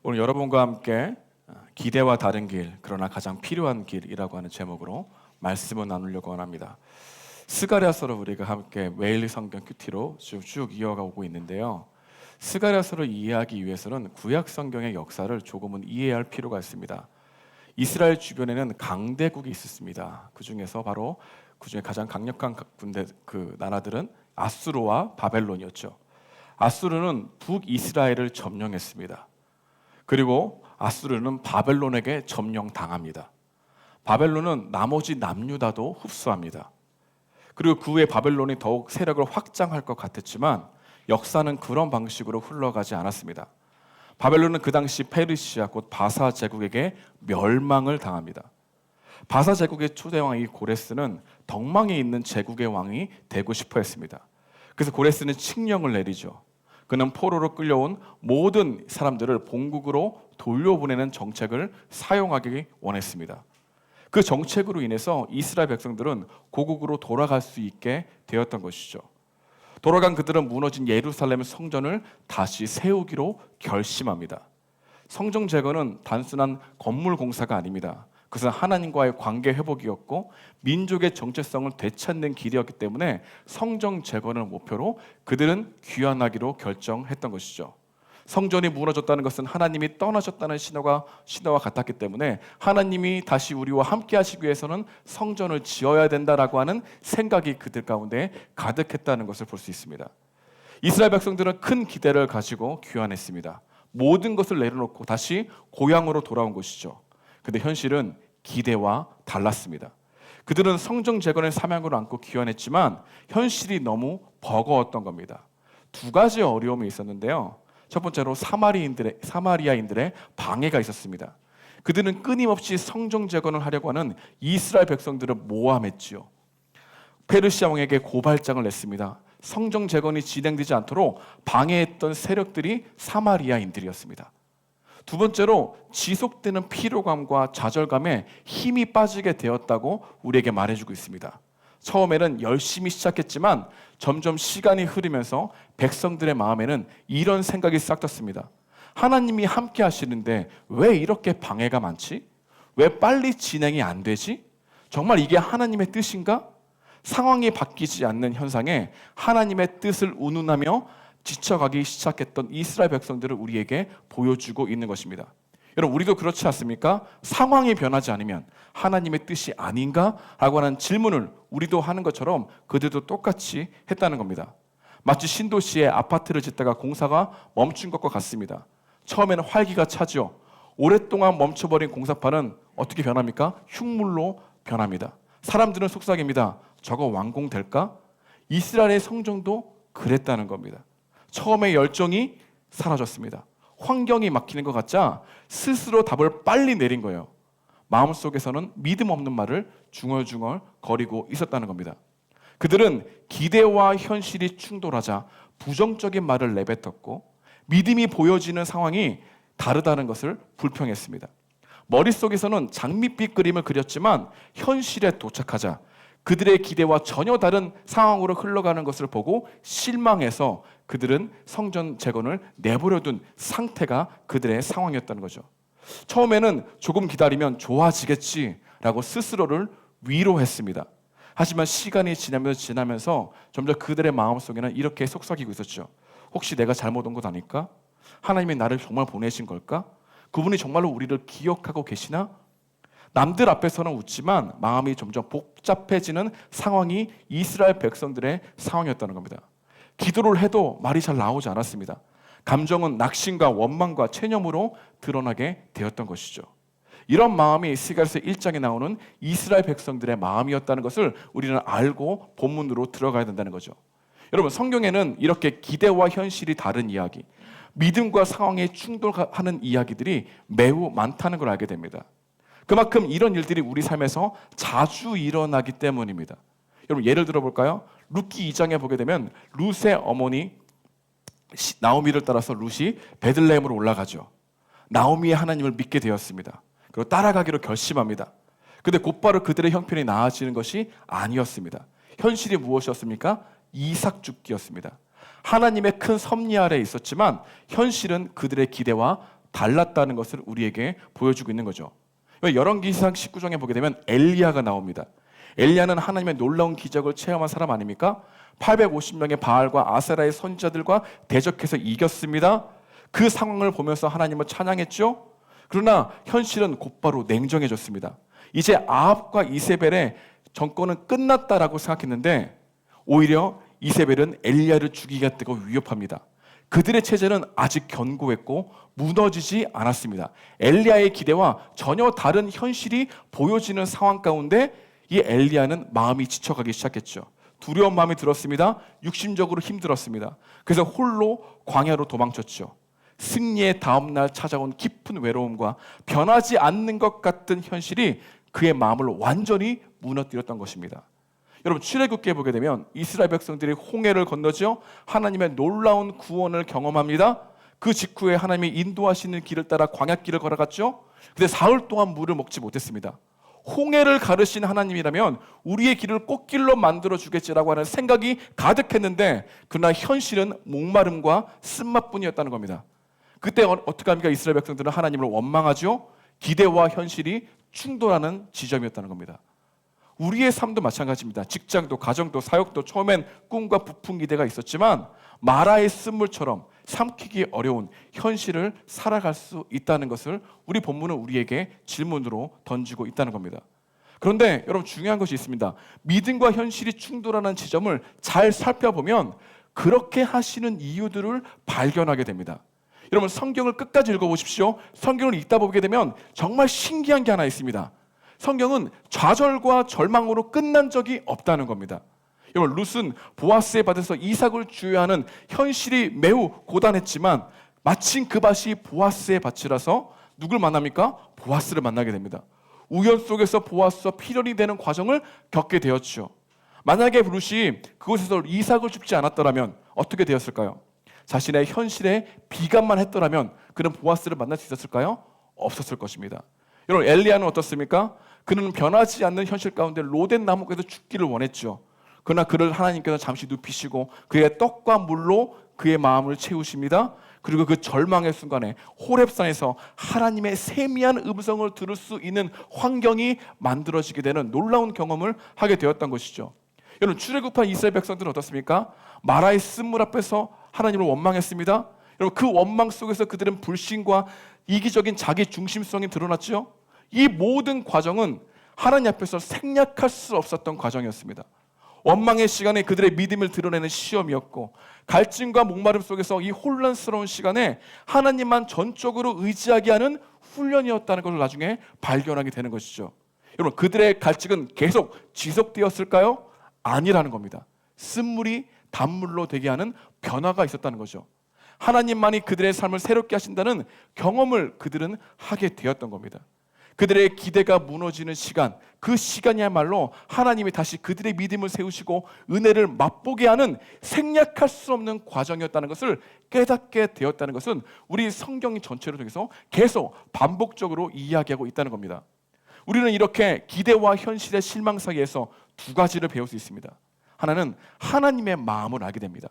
오늘 여러분과 함께 기대와 다른 길, 그러나 가장 필요한 길이라고 하는 제목으로 말씀을 나누려고 합니다. 스가랴서를 우리가 함께 매일 성경 큐티로 쭉 이어가고 있는데요. 스가랴서를 이해하기 위해서는 구약 성경의 역사를 조금은 이해할 필요가 있습니다. 이스라엘 주변에는 강대국이 있었습니다. 그중에 가장 강력한 나라들은 아수르와 바벨론이었죠. 아수르는 북이스라엘을 점령했습니다. 그리고 아수르는 바벨론에게 점령당합니다. 바벨론은 나머지 남유다도 흡수합니다. 그리고 그 후에 바벨론이 더욱 세력을 확장할 것 같았지만 역사는 그런 방식으로 흘러가지 않았습니다. 바벨론은 그 당시 페르시아 곧 바사 제국에게 멸망을 당합니다. 바사 제국의 초대왕이 고레스는 덕망에 있는 제국의 왕이 되고 싶어 했습니다. 그래서 고레스는 칙령을 내리죠. 그는 포로로 끌려온 모든 사람들을 본국으로 돌려보내는 정책을 사용하기 원했습니다. 그 정책으로 인해서 이스라엘 백성들은 고국으로 돌아갈 수 있게 되었던 것이죠. 돌아간 그들은 무너진 예루살렘 성전을 다시 세우기로 결심합니다. 성전 재건은 단순한 건물 공사가 아닙니다. 그것은 하나님과의 관계 회복이었고 민족의 정체성을 되찾는 길이었기 때문에 성전 재건을 목표로 그들은 귀환하기로 결정했던 것이죠. 성전이 무너졌다는 것은 하나님이 떠나셨다는 신호와 같았기 때문에 하나님이 다시 우리와 함께 하시기 위해서는 성전을 지어야 된다라고 하는 생각이 그들 가운데 가득했다는 것을 볼 수 있습니다. 이스라엘 백성들은 큰 기대를 가지고 귀환했습니다. 모든 것을 내려놓고 다시 고향으로 돌아온 것이죠. 근데 현실은 기대와 달랐습니다. 그들은 성전 재건의 사명을 안고 귀환했지만 현실이 너무 버거웠던 겁니다. 두 가지 어려움이 있었는데요. 첫 번째로 사마리아인들의 방해가 있었습니다. 그들은 끊임없이 성전 재건을 하려고 하는 이스라엘 백성들을 모함했지요. 페르시아 왕에게 고발장을 냈습니다. 성전 재건이 진행되지 않도록 방해했던 세력들이 사마리아인들이었습니다. 두 번째로 지속되는 피로감과 좌절감에 힘이 빠지게 되었다고 우리에게 말해주고 있습니다. 처음에는 열심히 시작했지만 점점 시간이 흐르면서 백성들의 마음에는 이런 생각이 싹 떴습니다. 하나님이 함께 하시는데 왜 이렇게 방해가 많지? 왜 빨리 진행이 안 되지? 정말 이게 하나님의 뜻인가? 상황이 바뀌지 않는 현상에 하나님의 뜻을 운운하며 지쳐가기 시작했던 이스라엘 백성들을 우리에게 보여주고 있는 것입니다. 여러분, 우리도 그렇지 않습니까? 상황이 변하지 않으면 하나님의 뜻이 아닌가? 라고 하는 질문을 우리도 하는 것처럼 그들도 똑같이 했다는 겁니다. 마치 신도시에 아파트를 짓다가 공사가 멈춘 것과 같습니다. 처음에는 활기가 차죠. 오랫동안 멈춰버린 공사판은 어떻게 변합니까? 흉물로 변합니다. 사람들은 속삭입니다. 저거 완공될까? 이스라엘의 성전도 그랬다는 겁니다. 처음에 열정이 사라졌습니다. 환경이 막히는 것 같자 스스로 답을 빨리 내린 거예요. 마음속에서는 믿음 없는 말을 중얼중얼 거리고 있었다는 겁니다. 그들은 기대와 현실이 충돌하자 부정적인 말을 내뱉었고 믿음이 보여지는 상황이 다르다는 것을 불평했습니다. 머릿속에서는 장밋빛 그림을 그렸지만 현실에 도착하자 그들의 기대와 전혀 다른 상황으로 흘러가는 것을 보고 실망해서 그들은 성전 재건을 내버려둔 상태가 그들의 상황이었다는 거죠. 처음에는 조금 기다리면 좋아지겠지라고 스스로를 위로했습니다. 하지만 시간이 지나면서 점점 그들의 마음속에는 이렇게 속삭이고 있었죠. 혹시 내가 잘못 온 것 아닐까? 하나님이 나를 정말 보내신 걸까? 그분이 정말로 우리를 기억하고 계시나? 남들 앞에서는 웃지만 마음이 점점 복잡해지는 상황이 이스라엘 백성들의 상황이었다는 겁니다. 기도를 해도 말이 잘 나오지 않았습니다. 감정은 낙심과 원망과 체념으로 드러나게 되었던 것이죠. 이런 마음이 스가랴서 1장에 나오는 이스라엘 백성들의 마음이었다는 것을 우리는 알고 본문으로 들어가야 된다는 거죠. 여러분, 성경에는 이렇게 기대와 현실이 다른 이야기, 믿음과 상황에 충돌하는 이야기들이 매우 많다는 걸 알게 됩니다. 그만큼 이런 일들이 우리 삶에서 자주 일어나기 때문입니다. 여러분, 예를 들어볼까요? 룻기 2장에 보게 되면 룻의 어머니 나오미를 따라서 룻이 베들레헴으로 올라가죠. 나오미의 하나님을 믿게 되었습니다. 그리고 따라가기로 결심합니다. 그런데 곧바로 그들의 형편이 나아지는 것이 아니었습니다. 현실이 무엇이었습니까? 이삭 죽기였습니다. 하나님의 큰 섭리 아래 있었지만 현실은 그들의 기대와 달랐다는 것을 우리에게 보여주고 있는 거죠. 열왕기상 19장에 보게 되면 엘리야가 나옵니다. 엘리야는 하나님의 놀라운 기적을 체험한 사람 아닙니까? 850명의 바알과 아세라의 선지자들과 대적해서 이겼습니다. 그 상황을 보면서 하나님을 찬양했죠. 그러나 현실은 곧바로 냉정해졌습니다. 이제 아합과 이세벨의 정권은 끝났다라고 생각했는데 오히려 이세벨은 엘리야를 죽이겠다고 위협합니다. 그들의 체제는 아직 견고했고 무너지지 않았습니다. 엘리야의 기대와 전혀 다른 현실이 보여지는 상황 가운데 이 엘리야는 마음이 지쳐가기 시작했죠. 두려운 마음이 들었습니다. 육신적으로 힘들었습니다. 그래서 홀로 광야로 도망쳤죠. 승리의 다음 날 찾아온 깊은 외로움과 변하지 않는 것 같은 현실이 그의 마음을 완전히 무너뜨렸던 것입니다. 여러분, 출애굽기에 보게 되면 이스라엘 백성들이 홍해를 건너죠. 하나님의 놀라운 구원을 경험합니다. 그 직후에 하나님이 인도하시는 길을 따라 광야길을 걸어갔죠. 근데 사흘 동안 물을 먹지 못했습니다. 홍해를 가르신 하나님이라면 우리의 길을 꽃길로 만들어 주겠지라고 하는 생각이 가득했는데 그러나 현실은 목마름과 쓴맛뿐이었다는 겁니다. 그때 어떻게 합니까? 이스라엘 백성들은 하나님을 원망하죠. 기대와 현실이 충돌하는 지점이었다는 겁니다. 우리의 삶도 마찬가지입니다. 직장도 가정도 사역도 처음엔 꿈과 부푼 기대가 있었지만 마라의 쓴물처럼 삼키기 어려운 현실을 살아갈 수 있다는 것을 우리 본문은 우리에게 질문으로 던지고 있다는 겁니다. 그런데 여러분, 중요한 것이 있습니다. 믿음과 현실이 충돌하는 지점을 잘 살펴보면 그렇게 하시는 이유들을 발견하게 됩니다. 여러분, 성경을 끝까지 읽어보십시오. 성경을 읽다 보게 되면 정말 신기한 게 하나 있습니다. 성경은 좌절과 절망으로 끝난 적이 없다는 겁니다. 여러분, 룻은 보아스의 밭에서 이삭을 주어야 하는 현실이 매우 고단했지만 마침 그 밭이 보아스의 밭이라서 누굴 만납니까? 보아스를 만나게 됩니다. 우연 속에서 보아스와 필연이 되는 과정을 겪게 되었죠. 만약에 룻이 그곳에서 이삭을 줍지 않았더라면 어떻게 되었을까요? 자신의 현실에 비관만 했더라면 그는 보아스를 만날 수 있었을까요? 없었을 것입니다. 여러분, 엘리야는 어떻습니까? 그는 변하지 않는 현실 가운데 로덴 나무에서 죽기를 원했죠. 그러나 그를 하나님께서 잠시 눕히시고 그의 떡과 물로 그의 마음을 채우십니다. 그리고 그 절망의 순간에 호렙산에서 하나님의 세미한 음성을 들을 수 있는 환경이 만들어지게 되는 놀라운 경험을 하게 되었던 것이죠. 여러분, 출애굽한 이스라엘 백성들은 어떻습니까? 마라의 쓴물 앞에서 하나님을 원망했습니다. 여러분, 그 원망 속에서 그들은 불신과 이기적인 자기 중심성이 드러났죠. 이 모든 과정은 하나님 앞에서 생략할 수 없었던 과정이었습니다. 원망의 시간에 그들의 믿음을 드러내는 시험이었고 갈증과 목마름 속에서 이 혼란스러운 시간에 하나님만 전적으로 의지하게 하는 훈련이었다는 것을 나중에 발견하게 되는 것이죠. 여러분, 그들의 갈증은 계속 지속되었을까요? 아니라는 겁니다. 쓴물이 단물로 되게 하는 변화가 있었다는 거죠. 하나님만이 그들의 삶을 새롭게 하신다는 경험을 그들은 하게 되었던 겁니다. 그들의 기대가 무너지는 시간, 그 시간이야말로 하나님이 다시 그들의 믿음을 세우시고 은혜를 맛보게 하는 생략할 수 없는 과정이었다는 것을 깨닫게 되었다는 것은 우리 성경 전체를 통해서 계속 반복적으로 이야기하고 있다는 겁니다. 우리는 이렇게 기대와 현실의 실망 사이에서 두 가지를 배울 수 있습니다. 하나는 하나님의 마음을 알게 됩니다.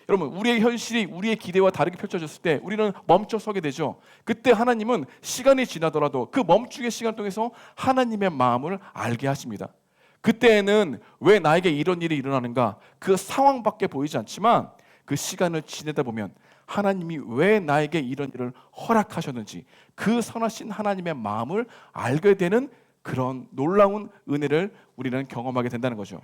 여러분, 우리의 현실이 우리의 기대와 다르게 펼쳐졌을 때 우리는 멈춰 서게 되죠. 그때 하나님은 시간이 지나더라도 그 멈추기의 시간을 통해서 하나님의 마음을 알게 하십니다. 그때에는 왜 나에게 이런 일이 일어나는가? 그 상황밖에 보이지 않지만 그 시간을 지내다 보면 하나님이 왜 나에게 이런 일을 허락하셨는지 그 선하신 하나님의 마음을 알게 되는 그런 놀라운 은혜를 우리는 경험하게 된다는 거죠.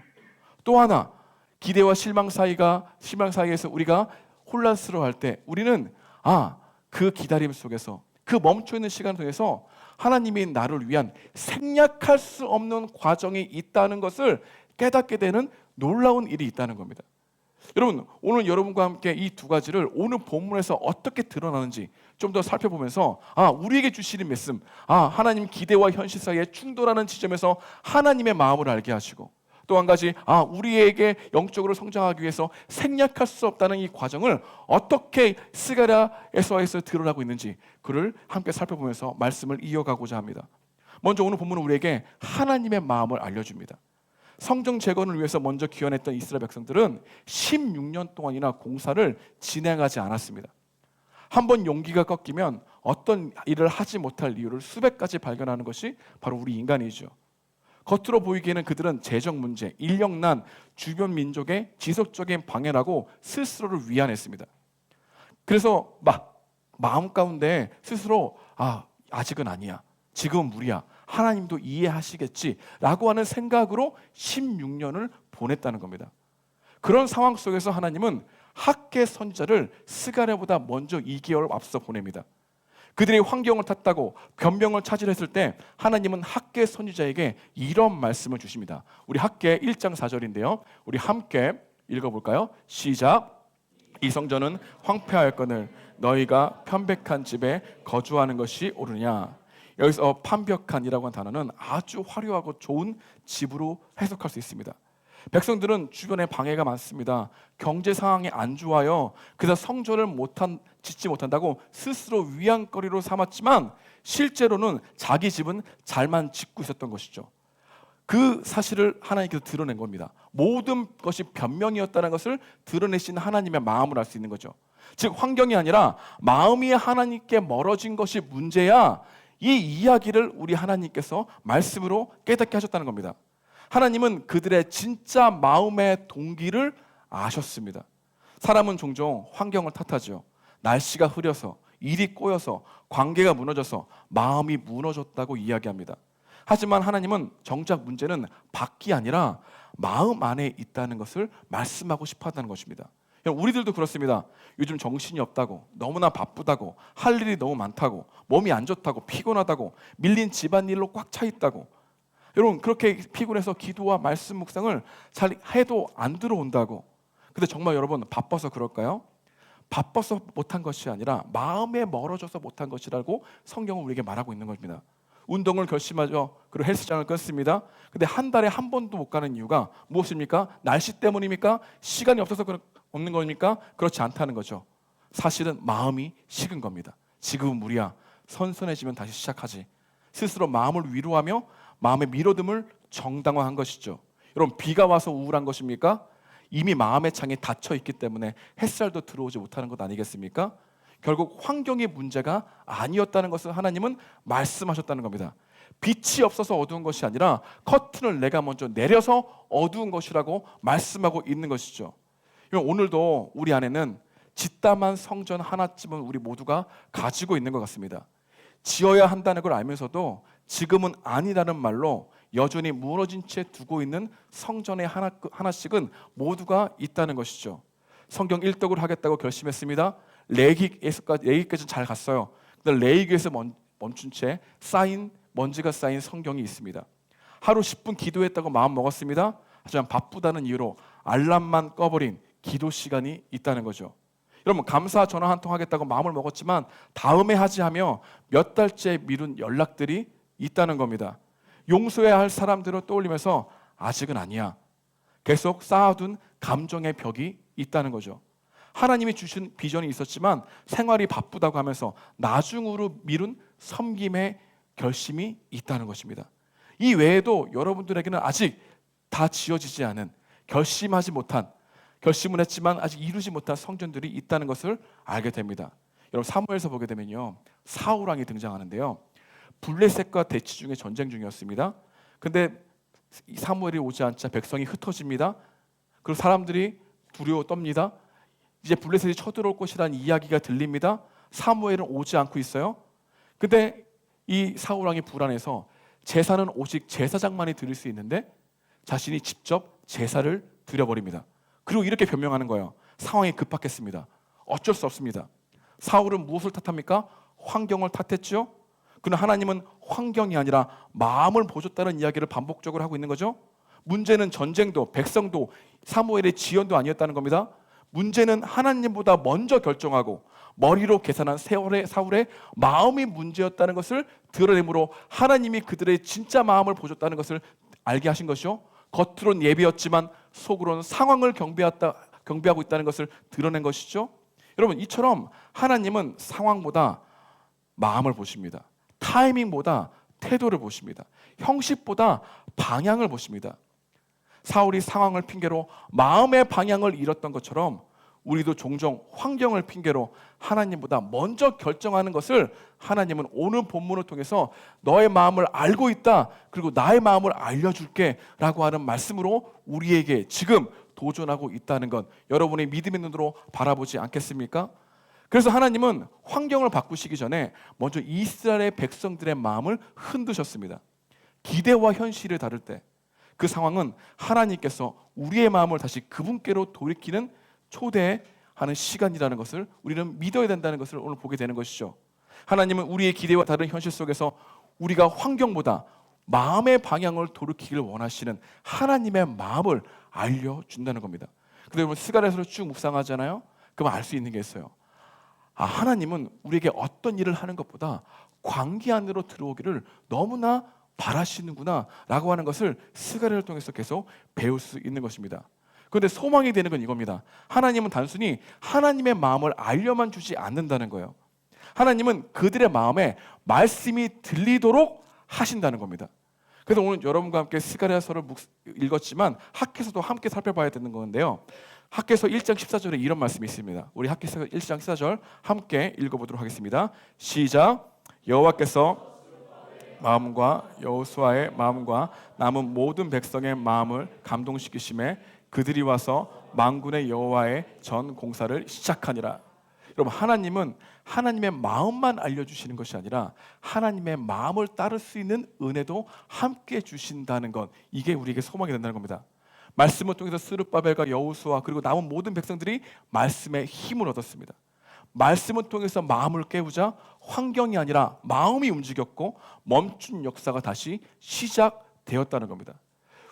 또 하나, 기대와 실망 사이에서 우리가 혼란스러워할 때 우리는 그 기다림 속에서 그 멈춰있는 시간을 통해서 하나님이 나를 위한 생략할 수 없는 과정이 있다는 것을 깨닫게 되는 놀라운 일이 있다는 겁니다. 여러분, 오늘 여러분과 함께 이 두 가지를 오늘 본문에서 어떻게 드러나는지 좀 더 살펴보면서 우리에게 주시는 말씀, 하나님 기대와 현실 사이에 충돌하는 지점에서 하나님의 마음을 알게 하시고 또 한 가지, 우리에게 영적으로 성장하기 위해서 생략할 수 없다는 이 과정을 어떻게 스가랴에서 드러나고 있는지 그를 함께 살펴보면서 말씀을 이어가고자 합니다. 먼저 오늘 본문은 우리에게 하나님의 마음을 알려줍니다. 성전 재건을 위해서 먼저 기원했던 이스라엘 백성들은 16년 동안이나 공사를 진행하지 않았습니다. 한번 용기가 꺾이면 어떤 일을 하지 못할 이유를 수백 가지 발견하는 것이 바로 우리 인간이죠. 겉으로 보이기에는 그들은 재정 문제, 인력난, 주변 민족의 지속적인 방해라고 스스로를 위안했습니다. 그래서 마음 가운데 스스로 아직은 아니야, 지금은 무리야, 하나님도 이해하시겠지라고 하는 생각으로 16년을 보냈다는 겁니다. 그런 상황 속에서 하나님은 학계 선지자를 스가랴보다 먼저 2개월 앞서 보냅니다. 그들이 환경을 탔다고 변명을 차질했을 때 하나님은 학계 선지자에게 이런 말씀을 주십니다. 우리 학계 1장 4절인데요. 우리 함께 읽어볼까요? 시작. 이 성전은 황폐하였거늘 너희가 편백한 집에 거주하는 것이 옳으냐. 여기서 판벽한이라고 하는 단어는 아주 화려하고 좋은 집으로 해석할 수 있습니다. 백성들은 주변에 방해가 많습니다. 경제 상황이 안 좋아요. 그래서 성전을 짓지 못한다고 스스로 위안거리로 삼았지만 실제로는 자기 집은 잘만 짓고 있었던 것이죠. 그 사실을 하나님께서 드러낸 겁니다. 모든 것이 변명이었다는 것을 드러내신 하나님의 마음을 알 수 있는 거죠. 즉 환경이 아니라 마음이 하나님께 멀어진 것이 문제야. 이 이야기를 우리 하나님께서 말씀으로 깨닫게 하셨다는 겁니다. 하나님은 그들의 진짜 마음의 동기를 아셨습니다. 사람은 종종 환경을 탓하죠. 날씨가 흐려서, 일이 꼬여서, 관계가 무너져서 마음이 무너졌다고 이야기합니다. 하지만 하나님은 정작 문제는 밖이 아니라 마음 안에 있다는 것을 말씀하고 싶어 한다는 것입니다. 우리들도 그렇습니다. 요즘 정신이 없다고, 너무나 바쁘다고, 할 일이 너무 많다고, 몸이 안 좋다고, 피곤하다고, 밀린 집안일로 꽉 차 있다고, 여러분 그렇게 피곤해서 기도와 말씀 묵상을 잘 해도 안 들어온다고. 근데 정말 여러분 바빠서 그럴까요? 바빠서 못한 것이 아니라 마음에 멀어져서 못한 것이라고 성경은 우리에게 말하고 있는 겁니다. 운동을 결심하죠. 그리고 헬스장을 끊습니다. 근데 한 달에 한 번도 못 가는 이유가 무엇입니까? 날씨 때문입니까? 시간이 없어서 없는 겁니까? 그렇지 않다는 거죠. 사실은 마음이 식은 겁니다. 지금은 무리야. 선선해지면 다시 시작하지. 스스로 마음을 위로하며 마음의 미뤄둠을 정당화한 것이죠. 여러분 비가 와서 우울한 것입니까? 이미 마음의 창이 닫혀 있기 때문에 햇살도 들어오지 못하는 것 아니겠습니까? 결국 환경의 문제가 아니었다는 것을 하나님은 말씀하셨다는 겁니다. 빛이 없어서 어두운 것이 아니라 커튼을 내가 먼저 내려서 어두운 것이라고 말씀하고 있는 것이죠. 오늘도 우리 안에는 짓담한 성전 하나쯤은 우리 모두가 가지고 있는 것 같습니다. 지어야 한다는 걸 알면서도 지금은 아니라는 말로 여전히 무너진 채 두고 있는 성전의 하나씩은 모두가 있다는 것이죠. 성경 1독을 하겠다고 결심했습니다. 레위기까지 잘 갔어요. 근데 레위기에서 멈춘 채 먼지가 쌓인 성경이 있습니다. 하루 10분 기도했다고 마음 먹었습니다. 하지만 바쁘다는 이유로 알람만 꺼버린 기도 시간이 있다는 거죠. 여러분 감사 전화 한 통 하겠다고 마음을 먹었지만 다음에 하지 하며 몇 달째 미룬 연락들이 있다는 겁니다. 용서해야 할 사람들을 떠올리면서 아직은 아니야. 계속 쌓아둔 감정의 벽이 있다는 거죠. 하나님이 주신 비전이 있었지만 생활이 바쁘다고 하면서 나중으로 미룬 섬김의 결심이 있다는 것입니다. 이 외에도 여러분들에게는 아직 다 지어지지 않은, 결심하지 못한, 결심은 했지만 아직 이루지 못한 성전들이 있다는 것을 알게 됩니다. 여러분 사무엘서 보게 되면요, 사울 왕이 등장하는데요, 블레셋과 대치 중에 전쟁 중이었습니다. 근데 사무엘이 오지 않자 백성이 흩어집니다. 그리고 사람들이 두려워 떱니다. 이제 블레셋이 쳐들어올 것이라는 이야기가 들립니다. 사무엘은 오지 않고 있어요. 근데 이 사울 왕이 불안해서 제사는 오직 제사장만이 드릴 수 있는데 자신이 직접 제사를 드려버립니다. 그리고 이렇게 변명하는 거예요. 상황이 급박했습니다. 어쩔 수 없습니다. 사울은 무엇을 탓합니까? 환경을 탓했죠. 그러나 하나님은 환경이 아니라 마음을 보셨다는 이야기를 반복적으로 하고 있는 거죠. 문제는 전쟁도 백성도 사무엘의 지연도 아니었다는 겁니다. 문제는 하나님보다 먼저 결정하고 머리로 계산한 사울의 마음이 문제였다는 것을 드러내므로 하나님이 그들의 진짜 마음을 보셨다는 것을 알게 하신 것이죠. 겉으로는 예비였지만 속으로는 상황을 경배하고 있다는 것을 드러낸 것이죠. 여러분 이처럼 하나님은 상황보다 마음을 보십니다. 타이밍보다 태도를 보십니다. 형식보다 방향을 보십니다. 사울이 상황을 핑계로 마음의 방향을 잃었던 것처럼 우리도 종종 환경을 핑계로 하나님보다 먼저 결정하는 것을 하나님은 오늘 본문을 통해서 너의 마음을 알고 있다, 그리고 나의 마음을 알려줄게 라고 하는 말씀으로 우리에게 지금 도전하고 있다는 것, 여러분의 믿음의 눈으로 바라보지 않겠습니까? 그래서 하나님은 환경을 바꾸시기 전에 먼저 이스라엘의 백성들의 마음을 흔드셨습니다. 기대와 현실을 다룰 때 그 상황은 하나님께서 우리의 마음을 다시 그분께로 돌이키는 초대하는 시간이라는 것을 우리는 믿어야 된다는 것을 오늘 보게 되는 것이죠. 하나님은 우리의 기대와 다른 현실 속에서 우리가 환경보다 마음의 방향을 돌이키길 원하시는 하나님의 마음을 알려준다는 겁니다. 근데 여러분 스가랴서를 쭉 묵상하잖아요. 그럼 알 수 있는 게 있어요. 하나님은 우리에게 어떤 일을 하는 것보다 관계 안으로 들어오기를 너무나 바라시는구나 라고 하는 것을 스가랴를 통해서 계속 배울 수 있는 것입니다. 그런데 소망이 되는 건 이겁니다. 하나님은 단순히 하나님의 마음을 알려만 주지 않는다는 거예요. 하나님은 그들의 마음에 말씀이 들리도록 하신다는 겁니다. 그래서 오늘 여러분과 함께 스가랴서를 읽었지만 학개서도 함께 살펴봐야 되는 건데요. 학개서 1장 14절에 이런 말씀이 있습니다. 우리 학개서 1장 14절 함께 읽어보도록 하겠습니다. 시작. 여호와께서 마음과 여호수아의 마음과 남은 모든 백성의 마음을 감동시키심에 그들이 와서 만군의 여호와의 전 공사를 시작하니라. 여러분 하나님은 하나님의 마음만 알려주시는 것이 아니라 하나님의 마음을 따를 수 있는 은혜도 함께 주신다는 것, 이게 우리에게 소망이 된다는 겁니다. 말씀을 통해서 스룹바벨과 여호수아 그리고 남은 모든 백성들이 말씀의 힘을 얻었습니다. 말씀을 통해서 마음을 깨우자 환경이 아니라 마음이 움직였고 멈춘 역사가 다시 시작되었다는 겁니다.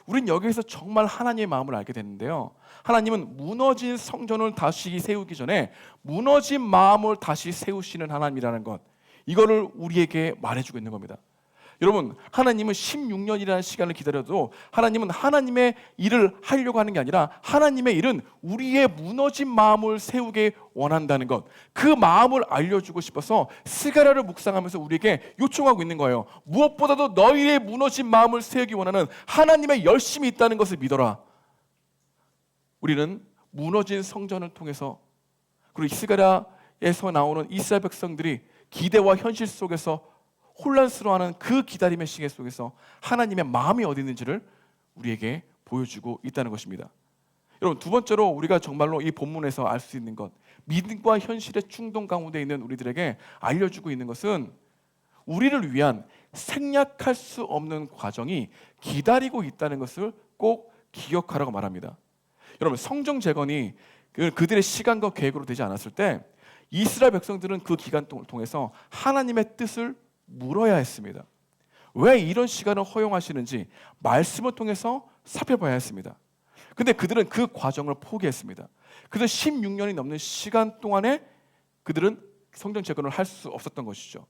우린 여기에서 정말 하나님의 마음을 알게 됐는데요. 하나님은 무너진 성전을 다시 세우기 전에 무너진 마음을 다시 세우시는 하나님이라는 것, 이거를 우리에게 말해주고 있는 겁니다. 여러분 하나님은 16년이라는 시간을 기다려도 하나님은 하나님의 일을 하려고 하는 게 아니라 하나님의 일은 우리의 무너진 마음을 세우게 원한다는 것, 그 마음을 알려주고 싶어서 스가랴를 묵상하면서 우리에게 요청하고 있는 거예요. 무엇보다도 너희의 무너진 마음을 세우기 원하는 하나님의 열심이 있다는 것을 믿어라. 우리는 무너진 성전을 통해서 그리고 스가랴에서 나오는 이스라엘 백성들이 기대와 현실 속에서 혼란스러워하는 그 기다림의 시계 속에서 하나님의 마음이 어디 있는지를 우리에게 보여주고 있다는 것입니다. 여러분 두 번째로 우리가 정말로 이 본문에서 알 수 있는 것, 믿음과 현실의 충동 가운데 있는 우리들에게 알려주고 있는 것은 우리를 위한 생략할 수 없는 과정이 기다리고 있다는 것을 꼭 기억하라고 말합니다. 여러분 성정 재건이 그들의 시간과 계획으로 되지 않았을 때 이스라엘 백성들은 그 기간 동안을 통해서 하나님의 뜻을 물어야 했습니다. 왜 이런 시간을 허용하시는지 말씀을 통해서 살펴봐야 했습니다. 근데 그들은 그 과정을 포기했습니다. 그래서 16년이 넘는 시간 동안에 그들은 성전 재건을 할 수 없었던 것이죠.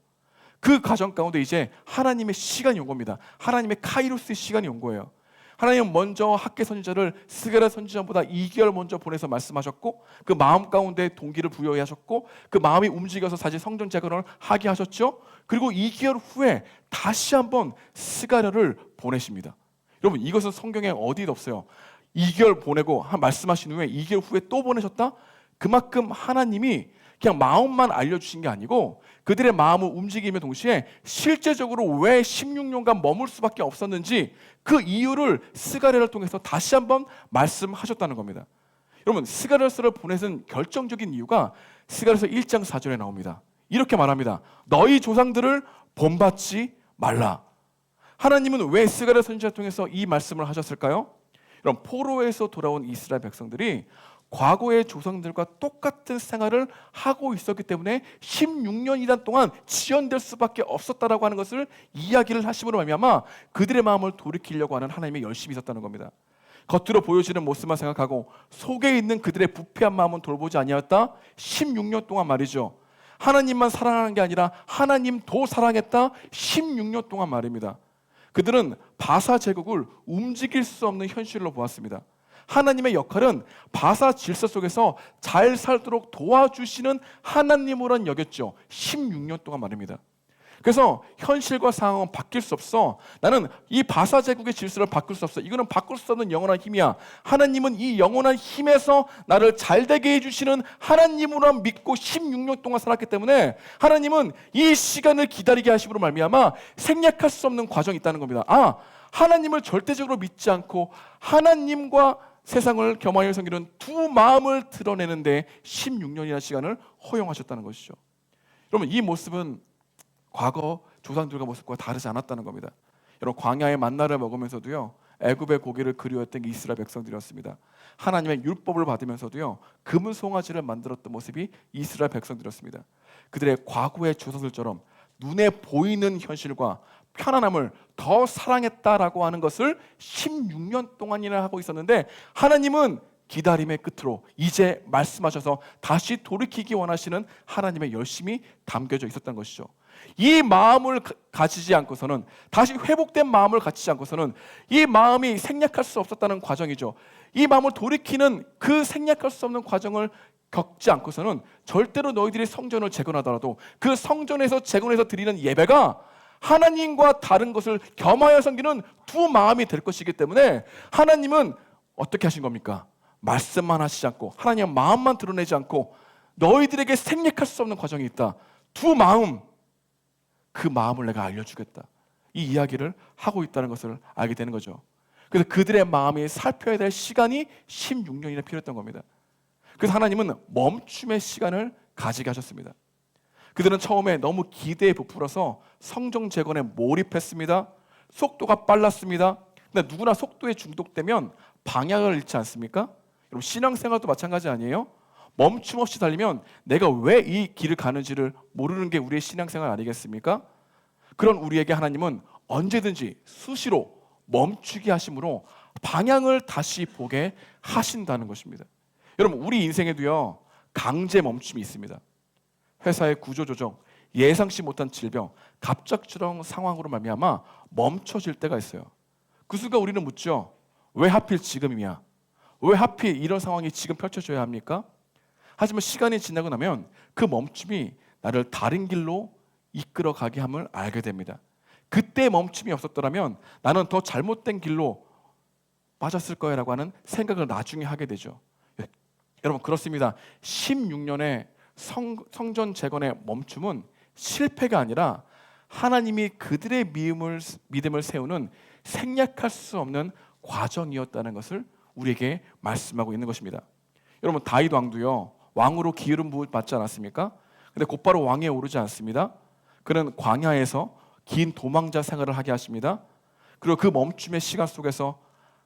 그 과정 가운데 이제 하나님의 시간이 온 겁니다. 하나님의 카이로스의 시간이 온 거예요. 하나님은 먼저 학개 선지자를 스가랴 선지자보다 2개월 먼저 보내서 말씀하셨고 그 마음 가운데 동기를 부여하셨고 그 마음이 움직여서 사실 성전 재건을 하게 하셨죠. 그리고 2개월 후에 다시 한번 스가랴를 보내십니다. 여러분 이것은 성경에 어디도 없어요. 2개월 보내고 말씀하신 후에 2개월 후에 또 보내셨다? 그만큼 하나님이 그냥 마음만 알려주신 게 아니고 그들의 마음을 움직임에 동시에 실제적으로 왜 16년간 머물 수밖에 없었는지 그 이유를 스가랴를 통해서 다시 한번 말씀하셨다는 겁니다. 여러분 스가랴서를 보내는 결정적인 이유가 스가랴서 1장 4절에 나옵니다. 이렇게 말합니다. 너희 조상들을 본받지 말라. 하나님은 왜 스가랴 선지자를 통해서 이 말씀을 하셨을까요? 여러분 포로에서 돌아온 이스라엘 백성들이 과거의 조상들과 똑같은 생활을 하고 있었기 때문에 16년이란 동안 지연될 수밖에 없었다라고 하는 것을 이야기를 하심으로 말미암아 그들의 마음을 돌이키려고 하는 하나님의 열심이 있었다는 겁니다. 겉으로 보여지는 모습만 생각하고 속에 있는 그들의 부패한 마음은 돌보지 아니하였다. 16년 동안 말이죠. 하나님만 사랑하는 게 아니라 하나님도 사랑했다. 16년 동안 말입니다. 그들은 바사 제국을 움직일 수 없는 현실로 보았습니다. 하나님의 역할은 바사 질서 속에서 잘 살도록 도와주시는 하나님으로 여겼죠. 16년 동안 말입니다. 그래서 현실과 상황은 바뀔 수 없어. 나는 이 바사 제국의 질서를 바꿀 수 없어. 이거는 바꿀 수 없는 영원한 힘이야. 하나님은 이 영원한 힘에서 나를 잘되게 해주시는 하나님으로 믿고 16년 동안 살았기 때문에 하나님은 이 시간을 기다리게 하심으로 말미암아 생략할 수 없는 과정이 있다는 겁니다. 하나님을 절대적으로 믿지 않고 하나님과 세상을 겸하여 섬기는 두 마음을 드러내는데 16년이라는 시간을 허용하셨다는 것이죠. 여러분, 이 모습은 과거 조상들과 모습과 다르지 않았다는 겁니다. 여러분, 광야의 만나를 먹으면서도요, 애굽의 고기를 그리워했던 게 이스라엘 백성들이었습니다. 하나님의 율법을 받으면서도요, 금은 송아지를 만들었던 모습이 이스라엘 백성들이었습니다. 그들의 과거의 조상들처럼 눈에 보이는 현실과 편안함을 더 사랑했다라고 하는 것을 16년 동안이나 하고 있었는데, 하나님은 기다림의 끝으로 이제 말씀하셔서 다시 돌이키기 원하시는 하나님의 열심이 담겨져 있었던 것이죠. 이 마음을 가지지 않고서는, 다시 회복된 마음을 가지지 않고서는 이 마음이 생략할 수 없었다는 과정이죠. 이 마음을 돌이키는 그 생략할 수 없는 과정을 겪지 않고서는 절대로 너희들이 성전을 재건하더라도 그 성전에서 재건해서 드리는 예배가 하나님과 다른 것을 겸하여 섬기는 두 마음이 될 것이기 때문에 하나님은 어떻게 하신 겁니까? 말씀만 하시지 않고 하나님의 마음만 드러내지 않고 너희들에게 생략할 수 없는 과정이 있다. 두 마음, 그 마음을 내가 알려주겠다. 이 이야기를 하고 있다는 것을 알게 되는 거죠. 그래서 그들의 마음이 살펴야 될 시간이 16년이나 필요했던 겁니다. 그래서 하나님은 멈춤의 시간을 가지게 하셨습니다. 그들은 처음에 너무 기대에 부풀어서 성전 재건에 몰입했습니다. 속도가 빨랐습니다. 근데 누구나 속도에 중독되면 방향을 잃지 않습니까? 여러분, 신앙생활도 마찬가지 아니에요? 멈춤 없이 달리면 내가 왜 이 길을 가는지를 모르는 게 우리의 신앙생활 아니겠습니까? 그런 우리에게 하나님은 언제든지 수시로 멈추게 하심으로 방향을 다시 보게 하신다는 것입니다. 여러분, 우리 인생에도요, 강제 멈춤이 있습니다. 회사의 구조조정, 예상치 못한 질병, 갑작스러운 상황으로 말미암아 멈춰질 때가 있어요. 그 순간 우리는 묻죠. 왜 하필 지금이야? 왜 하필 이런 상황이 지금 펼쳐져야 합니까? 하지만 시간이 지나고 나면 그 멈춤이 나를 다른 길로 이끌어가게 함을 알게 됩니다. 그때 멈춤이 없었더라면 나는 더 잘못된 길로 빠졌을 거라고 하는 생각을 나중에 하게 되죠. 여러분, 그렇습니다. 16년의 성전 재건의 멈춤은 실패가 아니라 하나님이 그들의 믿음을 세우는 생략할 수 없는 과정이었다는 것을 우리에게 말씀하고 있는 것입니다. 여러분, 다윗 왕도요, 왕으로 기름 부음 받지 않았습니까? 근데 곧바로 왕위에 오르지 않습니다. 그는 광야에서 긴 도망자 생활을 하게 하십니다. 그리고 그 멈춤의 시간 속에서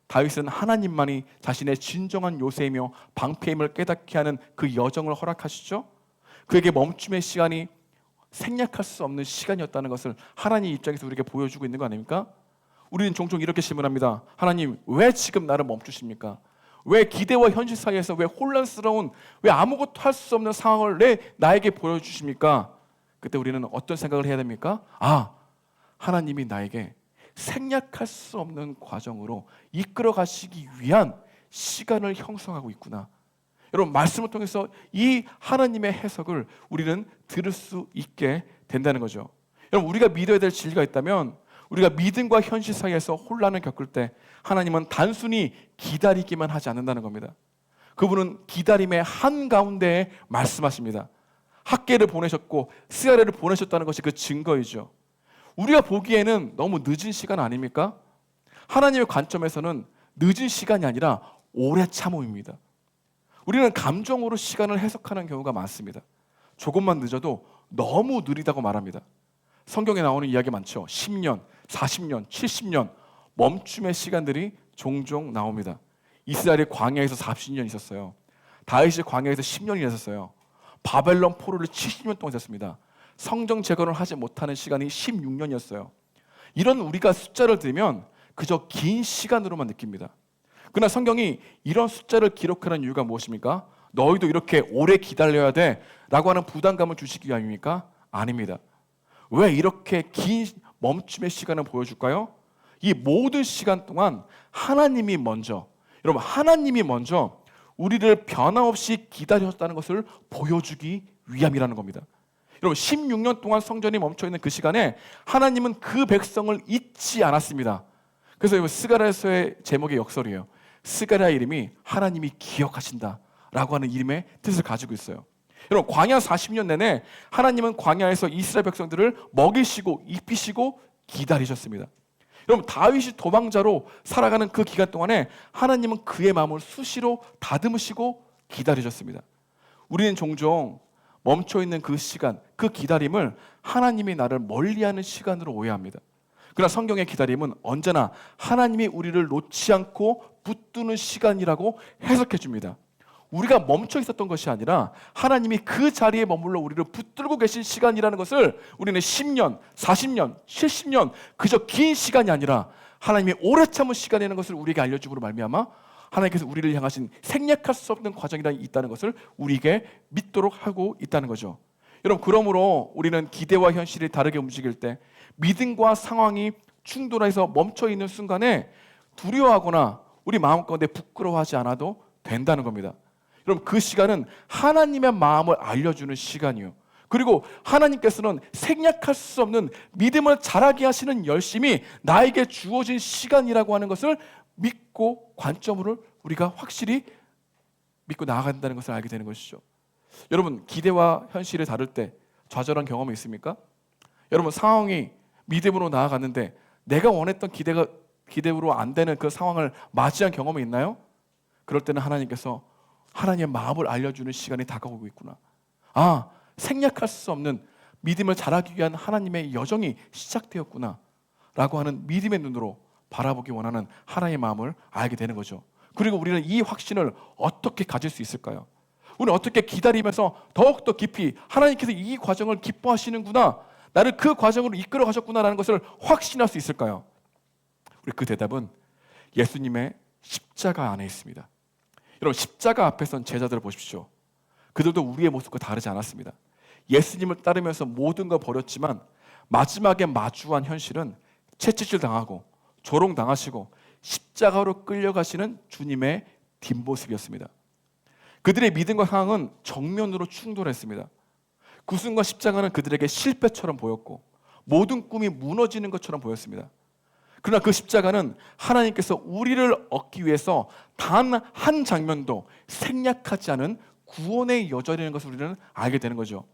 다윗은 하나님만이 자신의 진정한 요새이며 방패임을 깨닫게 하는 그 여정을 허락하시죠. 그에게 멈춤의 시간이 생략할 수 없는 시간이었다는 것을 하나님 입장에서 우리에게 보여주고 있는 거 아닙니까? 우리는 종종 이렇게 질문합니다. 하나님, 왜 지금 나를 멈추십니까? 왜 기대와 현실 사이에서 왜 혼란스러운, 왜 아무것도 할 수 없는 상황을 나에게 보여주십니까? 그때 우리는 어떤 생각을 해야 됩니까? 하나님이 나에게 생략할 수 없는 과정으로 이끌어 가시기 위한 시간을 형성하고 있구나. 여러분, 말씀을 통해서 이 하나님의 해석을 우리는 들을 수 있게 된다는 거죠. 여러분, 우리가 믿어야 될 진리가 있다면 우리가 믿음과 현실 사이에서 혼란을 겪을 때 하나님은 단순히 기다리기만 하지 않는다는 겁니다. 그분은 기다림의 한가운데에 말씀하십니다. 학계를 보내셨고 스가랴를 보내셨다는 것이 그 증거이죠. 우리가 보기에는 너무 늦은 시간 아닙니까? 하나님의 관점에서는 늦은 시간이 아니라 오래 참음입니다. 우리는 감정으로 시간을 해석하는 경우가 많습니다. 조금만 늦어도 너무 느리다고 말합니다. 성경에 나오는 이야기 많죠. 10년, 40년, 70년 멈춤의 시간들이 종종 나옵니다. 이스라엘이 광야에서 40년 있었어요. 다윗이 광야에서 10년이 있었어요. 바벨론 포로를 70년 동안 있었습니다. 성정 재건을 하지 못하는 시간이 16년이었어요. 이런 우리가 숫자를 들으면 그저 긴 시간으로만 느낍니다. 그러나 성경이 이런 숫자를 기록하는 이유가 무엇입니까? 너희도 이렇게 오래 기다려야 돼 라고 하는 부담감을 주시기 위함입니까? 아닙니다. 왜 이렇게 긴 멈춤의 시간을 보여줄까요? 이 모든 시간 동안 하나님이 먼저, 여러분, 하나님이 먼저 우리를 변함없이 기다렸다는 것을 보여주기 위함이라는 겁니다. 여러분 16년 동안 성전이 멈춰있는 그 시간에 하나님은 그 백성을 잊지 않았습니다. 그래서 스가랴서의 제목의 역설이에요. 스가랴 이름이 하나님이 기억하신다 라고 하는 이름의 뜻을 가지고 있어요. 여러분 광야 40년 내내 하나님은 광야에서 이스라엘 백성들을 먹이시고 입히시고 기다리셨습니다. 여러분 다윗이 도망자로 살아가는 그 기간 동안에 하나님은 그의 마음을 수시로 다듬으시고 기다리셨습니다. 우리는 종종 멈춰있는 그 시간, 그 기다림을 하나님이 나를 멀리하는 시간으로 오해합니다. 그러나 성경의 기다림은 언제나 하나님이 우리를 놓지 않고 붙드는 시간이라고 해석해 줍니다. 우리가 멈춰 있었던 것이 아니라 하나님이 그 자리에 머물러 우리를 붙들고 계신 시간이라는 것을 우리는 10년, 40년, 70년 그저 긴 시간이 아니라 하나님이 오래 참은 시간이라는 것을 우리에게 알려줌으로 말미암아 하나님께서 우리를 향하신 생략할 수 없는 과정이 있다는 것을 우리에게 믿도록 하고 있다는 거죠. 여러분 그러므로 우리는 기대와 현실이 다르게 움직일 때 믿음과 상황이 충돌해서 멈춰있는 순간에 두려워하거나 우리 마음 가운데 부끄러워하지 않아도 된다는 겁니다. 여러분 그 시간은 하나님의 마음을 알려주는 시간이요. 그리고 하나님께서는 생략할 수 없는 믿음을 자라게 하시는 열심이 나에게 주어진 시간이라고 하는 것을 믿고 관점으로 우리가 확실히 믿고 나아간다는 것을 알게 되는 것이죠. 여러분 기대와 현실이 다를 때 좌절한 경험이 있습니까? 여러분 상황이 믿음으로 나아갔는데 내가 원했던 기대로 안 되는 그 상황을 맞이한 경험이 있나요? 그럴 때는 하나님께서 하나님의 마음을 알려주는 시간이 다가오고 있구나. 아, 생략할 수 없는 믿음을 자라기 위한 하나님의 여정이 시작되었구나 라고 하는 믿음의 눈으로 바라보기 원하는 하나님의 마음을 알게 되는 거죠. 그리고 우리는 이 확신을 어떻게 가질 수 있을까요? 우리는 어떻게 기다리면서 더욱더 깊이 하나님께서 이 과정을 기뻐하시는구나, 나를 그 과정으로 이끌어 가셨구나라는 것을 확신할 수 있을까요? 우리 그 대답은 예수님의 십자가 안에 있습니다. 여러분 십자가 앞에 선 제자들을 보십시오. 그들도 우리의 모습과 다르지 않았습니다. 예수님을 따르면서 모든 걸 버렸지만 마지막에 마주한 현실은 채찍질 당하고 조롱당하시고 십자가로 끌려가시는 주님의 뒷모습이었습니다. 그들의 믿음과 상황은 정면으로 충돌했습니다. 구순과 십자가는 그들에게 실패처럼 보였고 모든 꿈이 무너지는 것처럼 보였습니다. 그러나 그 십자가는 하나님께서 우리를 얻기 위해서 단 한 장면도 생략하지 않은 구원의 여정이라는 것을 우리는 알게 되는 거죠.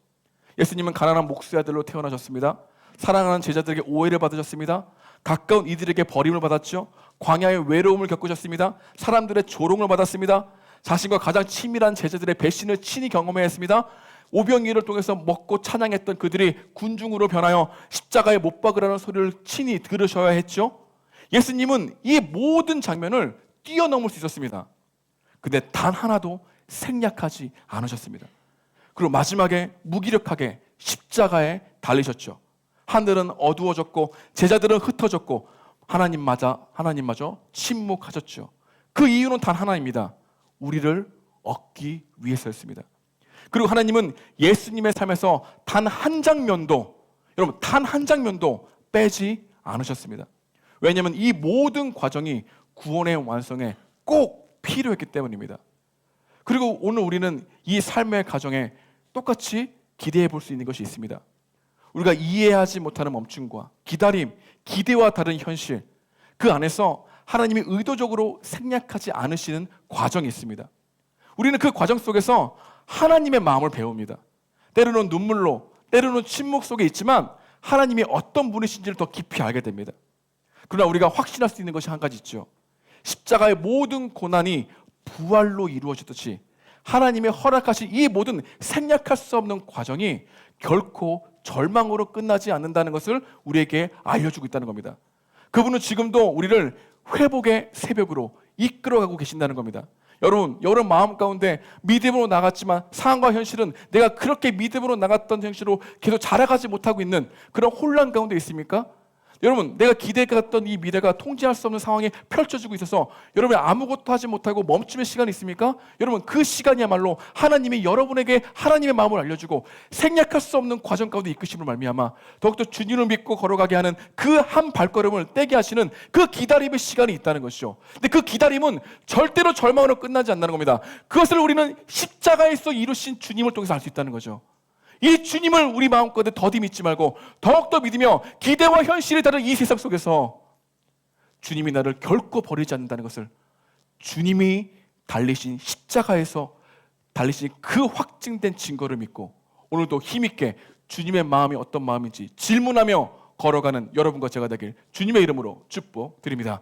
예수님은 가난한 목수의 아들로 태어나셨습니다. 사랑하는 제자들에게 오해를 받으셨습니다. 가까운 이들에게 버림을 받았죠. 광야의 외로움을 겪으셨습니다. 사람들의 조롱을 받았습니다. 자신과 가장 친밀한 제자들의 배신을 친히 경험해야 했습니다. 오병이어를 통해서 먹고 찬양했던 그들이 군중으로 변하여 십자가에 못 박으라는 소리를 친히 들으셔야 했죠. 예수님은 이 모든 장면을 뛰어넘을 수 있었습니다. 근데 단 하나도 생략하지 않으셨습니다. 그리고 마지막에 무기력하게 십자가에 달리셨죠. 하늘은 어두워졌고 제자들은 흩어졌고 하나님마저 침묵하셨죠. 그 이유는 단 하나입니다. 우리를 얻기 위해서였습니다. 그리고 하나님은 예수님의 삶에서 단 한 장면도, 여러분 단 한 장면도 빼지 않으셨습니다. 왜냐하면 이 모든 과정이 구원의 완성에 꼭 필요했기 때문입니다. 그리고 오늘 우리는 이 삶의 과정에 똑같이 기대해 볼 수 있는 것이 있습니다. 우리가 이해하지 못하는 멈춤과 기다림, 기대와 다른 현실, 그 안에서 하나님이 의도적으로 생략하지 않으시는 과정이 있습니다. 우리는 그 과정 속에서 하나님의 마음을 배웁니다. 때로는 눈물로, 때로는 침묵 속에 있지만 하나님이 어떤 분이신지를 더 깊이 알게 됩니다. 그러나 우리가 확신할 수 있는 것이 한 가지 있죠. 십자가의 모든 고난이 부활로 이루어졌듯이 하나님의 허락하신 이 모든 생략할 수 없는 과정이 결코 절망으로 끝나지 않는다는 것을 우리에게 알려주고 있다는 겁니다. 그분은 지금도 우리를 회복의 새벽으로 이끌어가고 계신다는 겁니다. 여러분 마음 가운데 믿음으로 나갔지만 상황과 현실은 내가 그렇게 믿음으로 나갔던 현실로 계속 자라가지 못하고 있는 그런 혼란 가운데 있습니까? 여러분 내가 기대했던 이 미래가 통제할 수 없는 상황이 펼쳐지고 있어서 여러분이 아무것도 하지 못하고 멈춤의 시간이 있습니까? 여러분 그 시간이야말로 하나님이 여러분에게 하나님의 마음을 알려주고 생략할 수 없는 과정 가운데 이끄심을 말미암아 더욱더 주님을 믿고 걸어가게 하는 그 한 발걸음을 떼게 하시는 그 기다림의 시간이 있다는 것이죠. 근데 그 기다림은 절대로 절망으로 끝나지 않는다는 겁니다. 그것을 우리는 십자가에서 이루신 주님을 통해서 알 수 있다는 거죠. 이 주님을 우리 마음가운데 더디 믿지 말고 더욱더 믿으며 기대와 현실이 다른 이 세상 속에서 주님이 나를 결코 버리지 않는다는 것을, 주님이 달리신 십자가에서 달리신 그 확증된 증거를 믿고 오늘도 힘있게 주님의 마음이 어떤 마음인지 질문하며 걸어가는 여러분과 제가 되길 주님의 이름으로 축복드립니다.